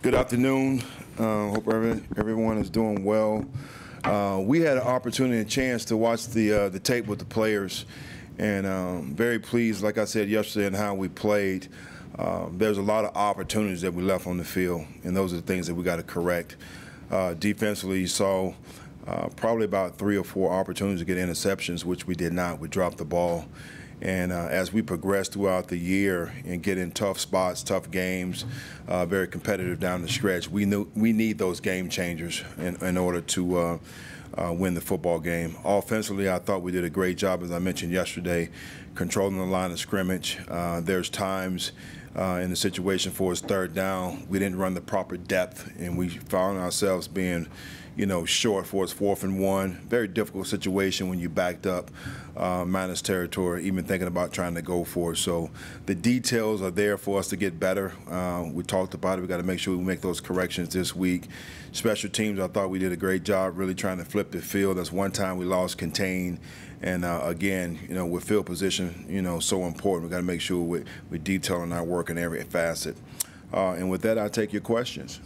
Good afternoon. Hope everyone is doing well. We had an opportunity and chance to watch the tape with the players, and very pleased, like I said yesterday, in how we played. There's a lot of opportunities that we left on the field, and those are the things that we got to correct. Defensively, you saw probably about 3 or 4 opportunities to get interceptions, which we did not. We dropped the ball. And as we progress throughout the year and get in tough spots, tough games, very competitive down the stretch, we need those game changers in order to win the football game. Offensively, I thought we did a great job, as I mentioned yesterday, controlling the line of scrimmage. There's times in the situation for us third down, we didn't run the proper depth, and we found ourselves being short for us 4th and 1. Very difficult situation when you backed up minus territory, even thinking about trying to go for it. So the details are there for us to get better. We talked about it. We got to make sure we make those corrections this week. Special teams, I thought we did a great job really trying to flip the field. That's one time we lost contain. And again, with field position, so important. We got to make sure we're detailing our work in every facet. And with that, I'll take your questions.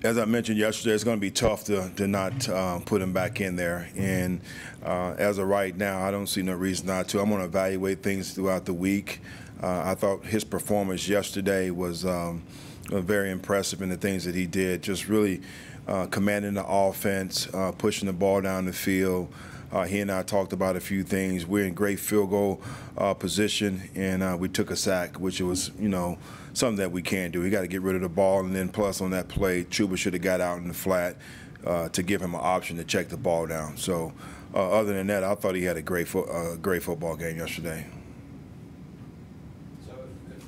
As I mentioned yesterday, it's going to be tough to not put him back in there. And as of right now, I don't see no reason not to. I'm going to evaluate things throughout the week. I thought his performance yesterday was very impressive in the things that he did, just really commanding the offense, pushing the ball down the field. He and I talked about a few things. We're in great field goal position, and we took a sack, which was, something that we can't do. We got to get rid of the ball, and then plus on that play, Chuba should have got out in the flat to give him an option to check the ball down. So other than that, I thought he had a great football game yesterday. So if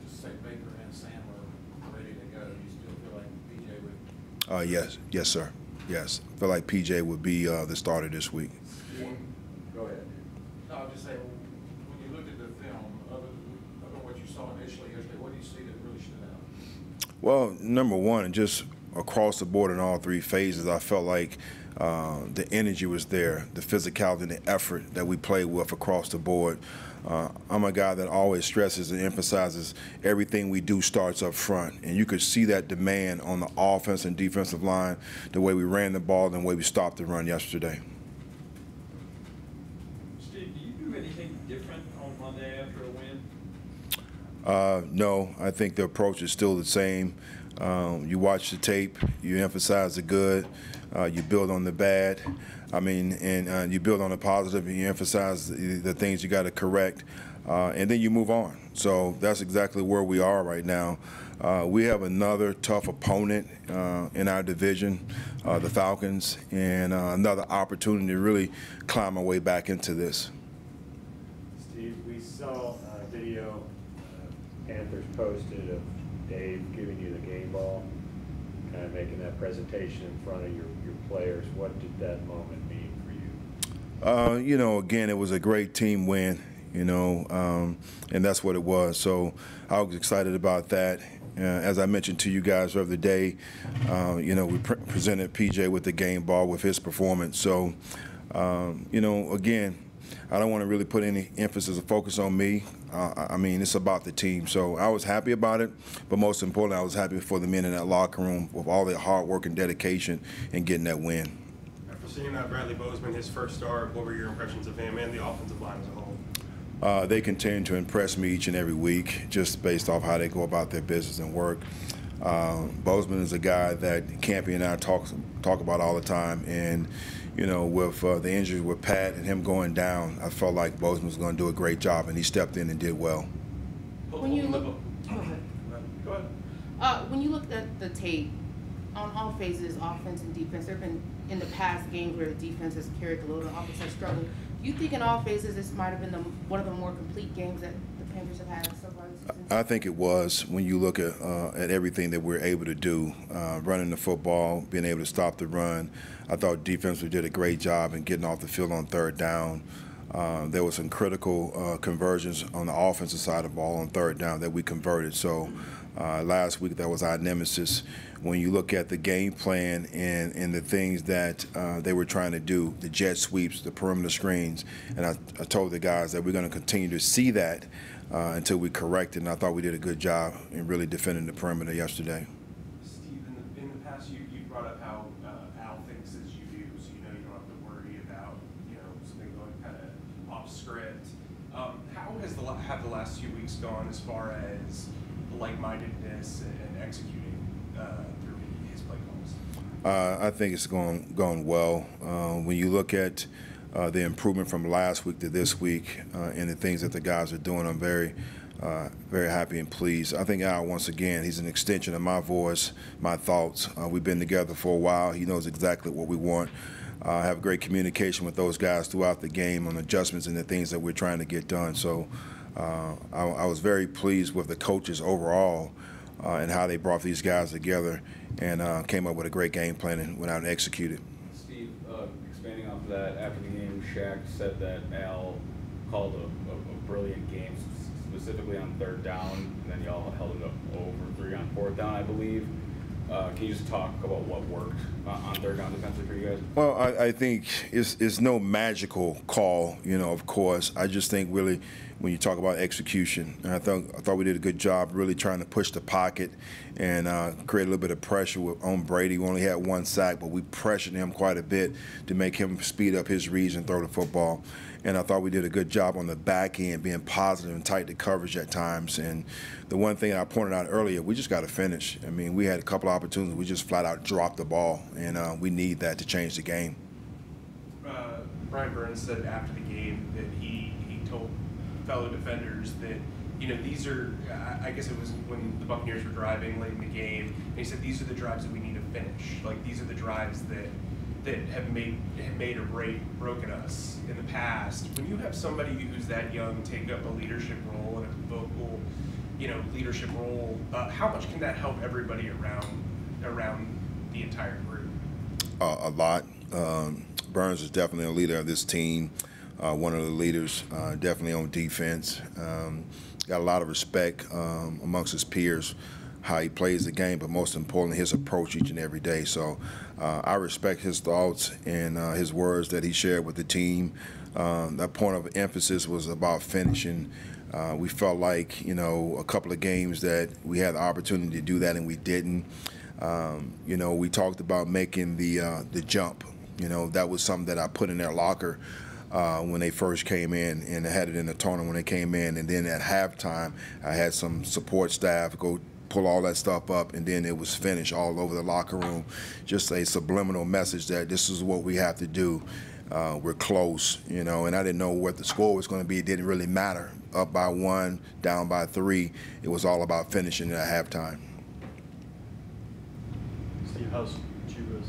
just say Baker and Sam are ready to go, do you still feel like PJ would? Yes, sir. Yes, I feel like PJ would be the starter this week. Go ahead. No, I'll just say, when you looked at the film, other than what you saw initially yesterday, what do you see that really stood out? Well, number one, just across the board in all 3 phases, I felt like the energy was there, the physicality and the effort that we played with across the board. I'm a guy that always stresses and emphasizes everything we do starts up front, and you could see that demand on the offense and defensive line, the way we ran the ball and the way we stopped the run yesterday. Steve, do you do anything different on Monday after a win? No, I think the approach is still the same. You watch the tape, you emphasize the good, you build on the bad. And you build on the positive, and you emphasize the things you got to correct, and then you move on. So that's exactly where we are right now. We have another tough opponent in our division, the Falcons, and another opportunity to really climb our way back into this. Steve, we saw a video Panthers posted of Dave giving you the game ball, kind of making that presentation in front of your players. What did that moment mean for you? Again, it was a great team win, and that's what it was. So I was excited about that. As I mentioned to you guys the other day, we presented PJ with the game ball with his performance. So, again, I don't want to really put any emphasis or focus on me. It's about the team. So I was happy about it, but most importantly, I was happy for the men in that locker room with all their hard work and dedication and getting that win. After seeing Bradley Bozeman, his first start, what were your impressions of him and the offensive line as a whole? They continue to impress me each and every week, just based off how they go about their business and work. Bozeman is a guy that Campy and I talk about all the time, and with the injury with Pat and him going down, I felt like Bozeman was going to do a great job, and he stepped in and did well. When you look, Go ahead. when you looked at the tape on all phases, offense and defense, there have been in the past games where the defense has carried the load, the offense has struggled. Do you think in all phases this might have been one of the more complete games that the Panthers have had so far this season? I think it was, when you look at everything that we're able to do, running the football, being able to stop the run. I thought defensively did a great job in getting off the field on third down. There was some critical conversions on the offensive side of the ball on third down that we converted. So Last week, that was our nemesis. When you look at the game plan and the things that they were trying to do, the jet sweeps, the perimeter screens, and I told the guys that we're going to continue to see that until we correct it, and I thought we did a good job in really defending the perimeter yesterday. Steve, in the past, you brought up how Al thinks as you do, so you don't have to worry about something going kind of off script. How have the last few weeks gone as far as like-mindedness and executing through his play calls? I think it's going well. When you look at the improvement from last week to this week and the things that the guys are doing, I'm very happy and pleased. I think Al, once again, he's an extension of my voice, my thoughts. We've been together for a while. He knows exactly what we want. I have great communication with those guys throughout the game on adjustments and the things that we're trying to get done. So I was very pleased with the coaches overall and how they brought these guys together and came up with a great game plan and went out and executed. Steve, expanding off of that, after the game, Shaq said that Al called a brilliant game, specifically on 3rd down, and then y'all held it up over 3 on 4th down, I believe. Can you just talk about what worked on 3rd down defensively for you guys? Well, I think it's no magical call, of course. I just think really when you talk about execution, and I thought we did a good job really trying to push the pocket and create a little bit of pressure on Brady. We only had 1 sack, but we pressured him quite a bit to make him speed up his reads and throw the football. And I thought we did a good job on the back end, being positive and tight to coverage at times. And the one thing I pointed out earlier, we just got to finish. I mean, we had a couple of opportunities. We just flat out dropped the ball, and we need that to change the game. Brian Burns said after the game that he told fellow defenders that, these are, I guess it was when the Buccaneers were driving late in the game, and he said these are the drives that we need to finish. Like, these are the drives that have made or broken us in the past. When you have somebody who's that young take up a leadership role and a vocal, leadership role, how much can that help everybody around the entire group? A lot. Burns is definitely a leader of this team. One of the leaders, definitely on defense. Got a lot of respect amongst his peers, how he plays the game, but most importantly, his approach each and every day. So I respect his thoughts and his words that he shared with the team. That point of emphasis was about finishing. We felt like, a couple of games that we had the opportunity to do that and we didn't. We talked about making the jump. That was something that I put in their locker when they first came in, and I had it in the tournament when they came in. And then at halftime, I had some support staff go pull all that stuff up, and then it was finished all over the locker room. Just a subliminal message that this is what we have to do. We're close, and I didn't know what the score was going to be. It didn't really matter. Up by 1, down by 3. It was all about finishing at halftime. Steve, how's Chuba's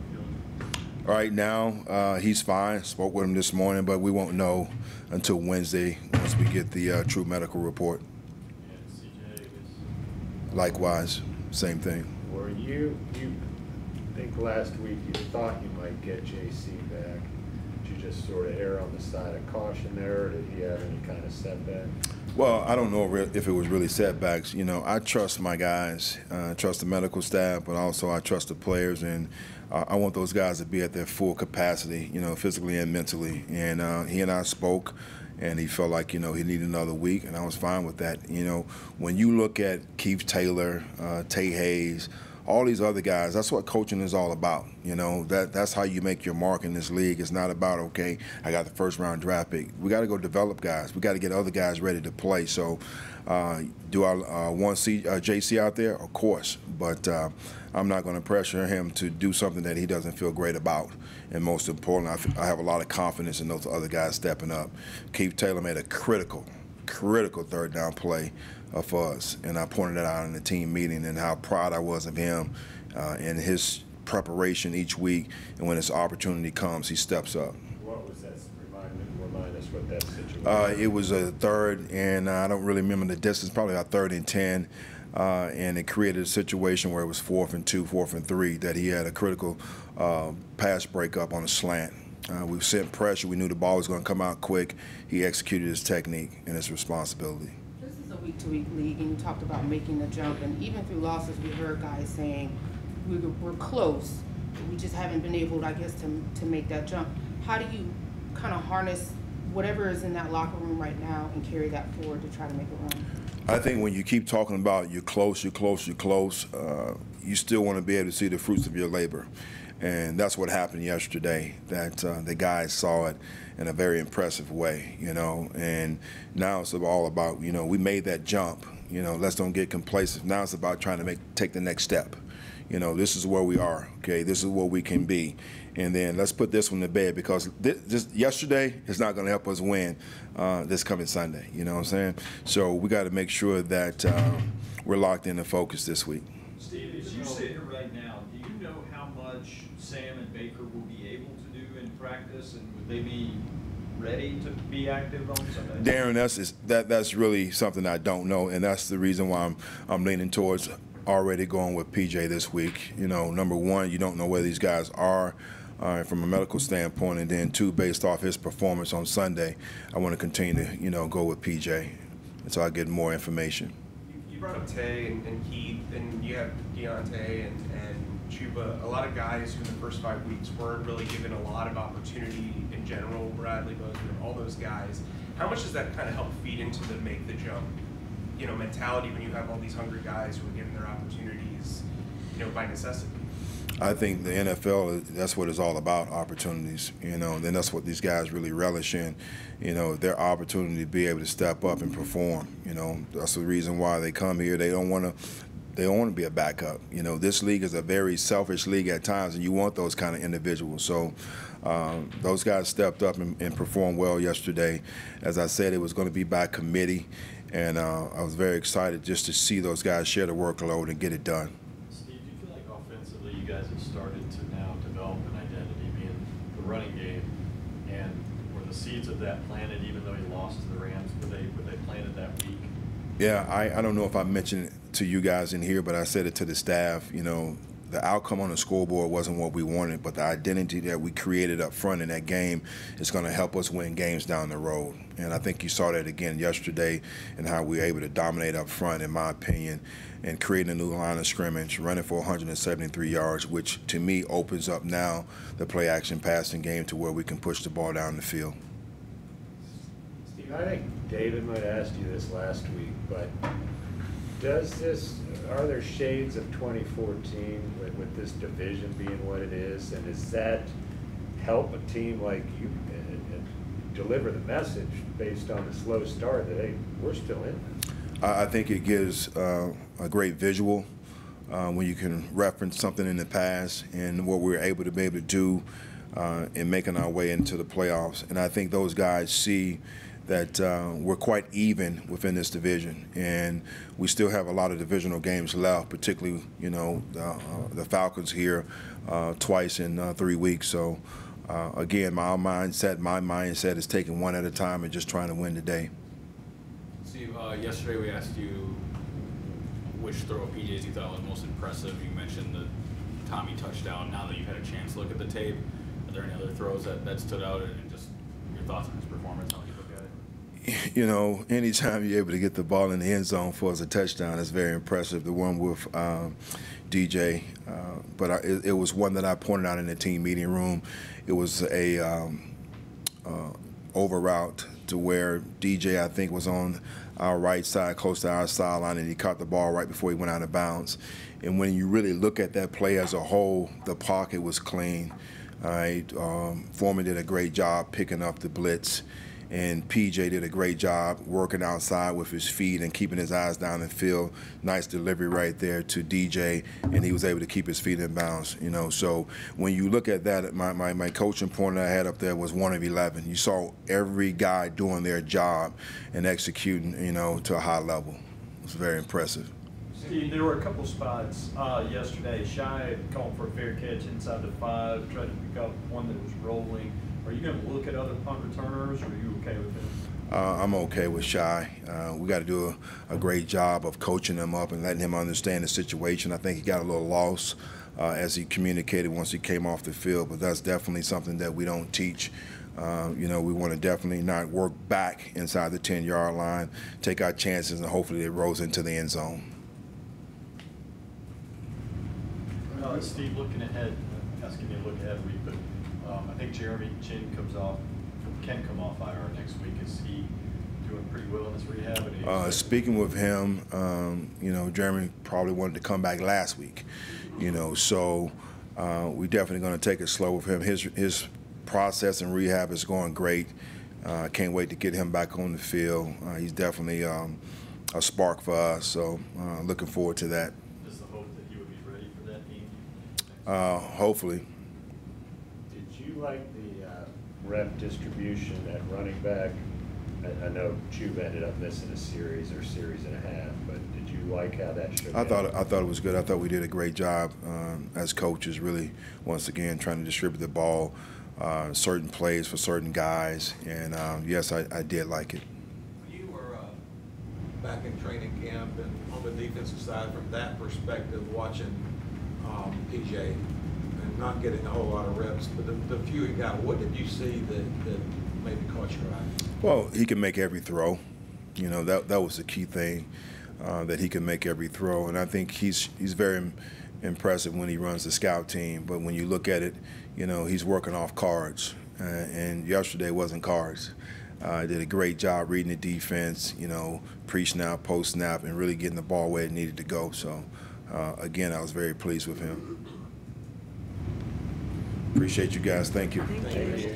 feeling? Right now, he's fine. Spoke with him this morning, but we won't know until Wednesday once we get the true medical report. Yeah, CJ Likewise, same thing. Were you think last week you thought you might get JC back? Did you just sort of err on the side of caution there, or did he have any kind of setback? Well, I don't know if it was really setbacks. I trust my guys, trust the medical staff, but also I trust the players, and I want those guys to be at their full capacity, physically and mentally. And he and I spoke, and he felt like, he needed another week, and I was fine with that. When you look at Keith Taylor, Tay Hayes, all these other guys, that's what coaching is all about. That's how you make your mark in this league. It's not about, okay, I got the first-round draft pick. We got to go develop guys. We got to get other guys ready to play. So do I want to see JC out there? Of course. But I'm not going to pressure him to do something that he doesn't feel great about. And most importantly, I have a lot of confidence in those other guys stepping up. Keith Taylor made a critical 3rd down play for us, and I pointed that out in the team meeting and how proud I was of him and his preparation each week, and when his opportunity comes, he steps up. What was that? Remind us what that situation It was a 3rd, and I don't really remember the distance, probably about 3rd and 10, and it created a situation where it was 4th and 2, 4th and 3, that he had a critical pass breakup on a slant. We sent pressure. We knew the ball was going to come out quick. He executed his technique and his responsibility. This is a week week-to-week league, and you talked about making the jump, and even through losses, we heard guys saying we're close, but we just haven't been able, I guess, to make that jump. How do you kind of harness whatever is in that locker room right now and carry that forward to try to make a run? I think when you keep talking about you're close, you still want to be able to see the fruits of your labor. And that's what happened yesterday, that the guys saw it in a very impressive way, and now it's all about, we made that jump, let's don't get complacent. Now it's about trying to take the next step. This is where we are, okay? This is what we can be. And then let's put this one to bed, because this yesterday is not going to help us win this coming Sunday, you know what I'm saying? So we got to make sure that we're locked in and focused this week. Steve, as you sit here right now, do you know how much Sam and Baker will be able to do in practice, and would they be ready to be active on Sunday? Darren, that's really something I don't know, and that's the reason why I'm leaning towards already going with PJ this week. Number one, you don't know where these guys are from a medical standpoint, and then two, based off his performance on Sunday, I want to continue to go with PJ until I get more information. You brought up Tay and Keith, and you have Deontay and Chuba, a lot of guys who in the first 5 weeks weren't really given a lot of opportunity in general, Bradley, Bozeman, all those guys. How much does that kind of help feed into the make the jump, mentality when you have all these hungry guys who are given their opportunities, by necessity? I think the NFL, that's what it's all about, opportunities, and then that's what these guys really relish in, their opportunity to be able to step up and perform. That's the reason why they come here. They don't want to be a backup. This league is a very selfish league at times, and you want those kind of individuals. So those guys stepped up and performed well yesterday. As I said, it was going to be by committee, and I was very excited just to see those guys share the workload and get it done. Steve, do you feel like offensively you guys have started to now develop an identity, being the running game, and were the seeds of that planted even though you lost to the Rams? Were they planted that week? Yeah, I don't know if I mentioned it to you guys in here, but I said it to the staff. The outcome on the scoreboard wasn't what we wanted, but the identity that we created up front in that game is going to help us win games down the road. And I think you saw that again yesterday and how we were able to dominate up front, in my opinion, and creating a new line of scrimmage, running for 173 yards, which to me opens up now the play-action passing game to where we can push the ball down the field. Steve, I think David might have asked you this last week, but are there shades of 2014 with this division being what it is, and does that help a team like you deliver the message based on the slow start that, hey, we're still in this? I think it gives a great visual when you can reference something in the past and what we were able to do in making our way into the playoffs. And I think those guys see that we're quite even within this division, and we still have a lot of divisional games left, particularly, the Falcons here twice in 3 weeks. So, again, my mindset is taking one at a time and just trying to win the day. Steve, yesterday we asked you which throw of PJ's you thought was most impressive. You mentioned the Tommy touchdown. Now that you've had a chance to look at the tape, are there any other throws that stood out, and just your thoughts on his performance? How you look at it? Anytime you're able to get the ball in the end zone for as a touchdown, that's very impressive. The one with DJ, but it was one that I pointed out in the team meeting room. It was a over route to where DJ, I think, was on our right side, close to our sideline, and he caught the ball right before he went out of bounds. And when you really look at that play as a whole, the pocket was clean. All right, Foreman did a great job picking up the blitz, and PJ did a great job working outside with his feet and keeping his eyes down the field. Nice delivery right there to DJ, and he was able to keep his feet in bounds. So when you look at that, my coaching point that I had up there was 1 of 11. You saw every guy doing their job and executing, to a high level. It was very impressive. Steve, there were a couple spots yesterday. Shy called for a fair catch inside the 5, tried to pick up one that was rolling. Are you going to look at other punt returners, or are you okay with it? I'm okay with Shy. We got to do a great job of coaching him up and letting him understand the situation. I think he got a little lost as he communicated once he came off the field, but that's definitely something that we don't teach You know, we want to definitely not work back inside the 10-yard line, take our chances, and hopefully it rolls into the end zone. Steve, looking ahead, asking you to look ahead a week, but I think Jeremy Chin can come off IR next week. Is he doing pretty well in his rehab? Speaking with him, you know, Jeremy probably wanted to come back last week, you know, so we're definitely going to take it slow with him. His process and rehab is going great. Can't wait to get him back on the field. He's definitely a spark for us, so looking forward to that. Is the hope that he would be ready for that game? Hopefully. Did you like the rep distribution at running back? I know Chuba ended up missing a series or series and a half, but did you like how that shook out? I thought it was good. I thought we did a great job as coaches, really, once again, trying to distribute the ball, certain plays for certain guys, and yes, I did like it. When you were back in training camp and on the defensive side, from that perspective, watching PJ and not getting a whole lot of reps, but the few he got, what did you see that maybe caught your eye? Well, he can make every throw. You know, that was the key thing, that he can make every throw, and I think he's very impressive when he runs the scout team. But when you look at it, you know, he's working off cards, and yesterday wasn't cards. Did a great job reading the defense, you know, pre-snap, post-snap, and really getting the ball where it needed to go. So, again, I was very pleased with him. Appreciate you guys. Thank you. Thank you. Thank you.